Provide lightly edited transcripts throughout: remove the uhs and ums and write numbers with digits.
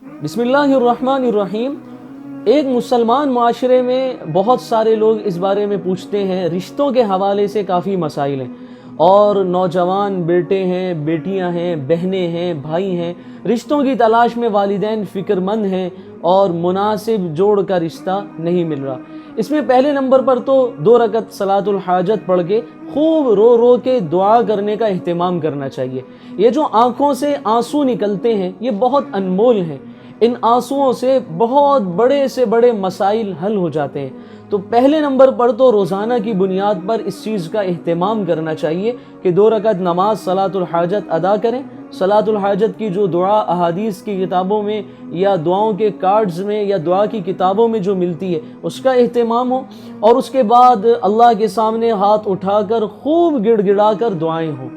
بسم اللہ الرحمن الرحیم۔ ایک مسلمان معاشرے میں بہت سارے لوگ اس بارے میں پوچھتے ہیں، رشتوں کے حوالے سے کافی مسائل ہیں، اور نوجوان بیٹے ہیں، بیٹیاں ہیں، بہنیں ہیں، بھائی ہیں، رشتوں کی تلاش میں والدین فکر مند ہیں اور مناسب جوڑ کا رشتہ نہیں مل رہا۔ اس میں پہلے نمبر پر تو 2 رکعت صلاۃ الحاجت پڑھ کے خوب رو رو کے دعا کرنے کا اہتمام کرنا چاہیے۔ یہ جو آنکھوں سے آنسو نکلتے ہیں یہ بہت انمول ہیں، ان آنسوؤں سے بہت بڑے سے بڑے مسائل حل ہو جاتے ہیں۔ تو پہلے نمبر پر تو روزانہ کی بنیاد پر اس چیز کا اہتمام کرنا چاہیے کہ 2 رکعت نماز صلاۃ الحاجت ادا کریں۔ صلاۃ الحاجت کی جو دعا احادیث کی کتابوں میں یا دعاؤں کے کارڈز میں یا دعا کی کتابوں میں جو ملتی ہے اس کا اہتمام ہو، اور اس کے بعد اللہ کے سامنے ہاتھ اٹھا کر خوب گڑ گڑا کر دعائیں ہوں۔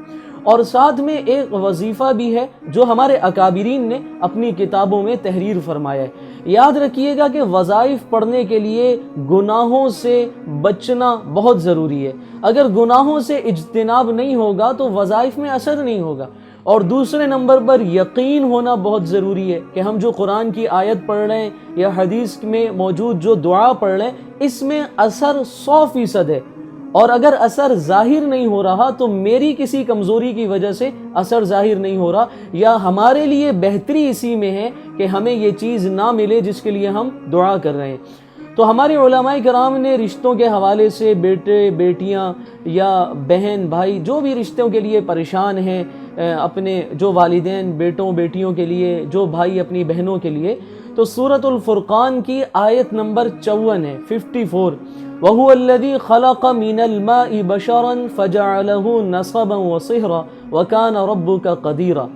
اور ساتھ میں ایک وظیفہ بھی ہے جو ہمارے اکابرین نے اپنی کتابوں میں تحریر فرمایا ہے۔ یاد رکھیے گا کہ وظائف پڑھنے کے لیے گناہوں سے بچنا بہت ضروری ہے۔ اگر گناہوں سے اجتناب نہیں ہوگا تو وظائف میں اثر نہیں ہوگا۔ اور دوسرے نمبر پر یقین ہونا بہت ضروری ہے کہ ہم جو قرآن کی آیت پڑھ رہے ہیں یا حدیث میں موجود جو دعا پڑھ رہے ہیں اس میں اثر 100% ہے، اور اگر اثر ظاہر نہیں ہو رہا تو میری کسی کمزوری کی وجہ سے اثر ظاہر نہیں ہو رہا، یا ہمارے لیے بہتری اسی میں ہے کہ ہمیں یہ چیز نہ ملے جس کے لیے ہم دعا کر رہے ہیں۔ تو ہمارے علماء کرام نے رشتوں کے حوالے سے بیٹے بیٹیاں یا بہن بھائی جو بھی رشتوں کے لیے پریشان ہیں، اپنے جو والدین بیٹوں بیٹیوں کے لیے، جو بھائی اپنی بہنوں کے لیے، تو سورۃ الفرقان کی آیت نمبر 54 ہے 54، وَهُوَ الَّذِي خَلَقَ مِنَ الْمَاءِ بَشَرًا فَجَعَلَهُ نَسَبًا وَصِهْرًا وَكَانَ رَبُّكَ قَدِيرًا۔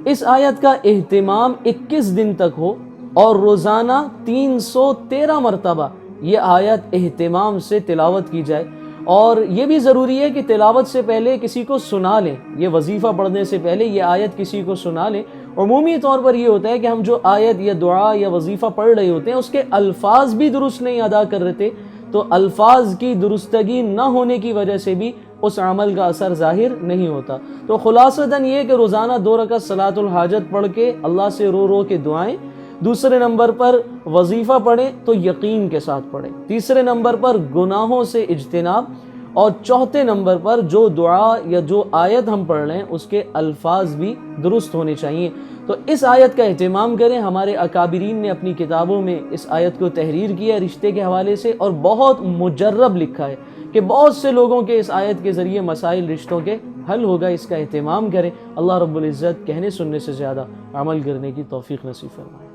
اس آیت کا اہتمام 21 دن تک ہو اور روزانہ 313 مرتبہ یہ آیت اہتمام سے تلاوت کی جائے، اور یہ بھی ضروری ہے کہ تلاوت سے پہلے کسی کو سنا لیں، یہ وظیفہ پڑھنے سے پہلے یہ آیت کسی کو سنا لیں۔ عمومی طور پر یہ ہوتا ہے کہ ہم جو آیت یا دعا یا وظیفہ پڑھ رہے ہوتے ہیں اس کے الفاظ بھی درست نہیں ادا کر رہے، تو الفاظ کی درستگی نہ ہونے کی وجہ سے بھی اس عمل کا اثر ظاہر نہیں ہوتا۔ تو خلاصتاً یہ کہ روزانہ 2 رکعت صلاۃ الحاجت پڑھ کے اللہ سے رو رو کے دعائیں، دوسرے نمبر پر وظیفہ پڑھیں تو یقین کے ساتھ پڑھیں، تیسرے نمبر پر گناہوں سے اجتناب، اور چوتھے نمبر پر جو دعا یا جو آیت ہم پڑھ رہے ہیں اس کے الفاظ بھی درست ہونے چاہیے۔ تو اس آیت کا اہتمام کریں۔ ہمارے اکابرین نے اپنی کتابوں میں اس آیت کو تحریر کیا ہے رشتے کے حوالے سے، اور بہت مجرب لکھا ہے کہ بہت سے لوگوں کے اس آیت کے ذریعے مسائل رشتوں کے حل ہوگا۔ اس کا اہتمام کریں۔ اللہ رب العزت کہنے سننے سے زیادہ عمل کرنے کی توفیق نصیب فرمائے۔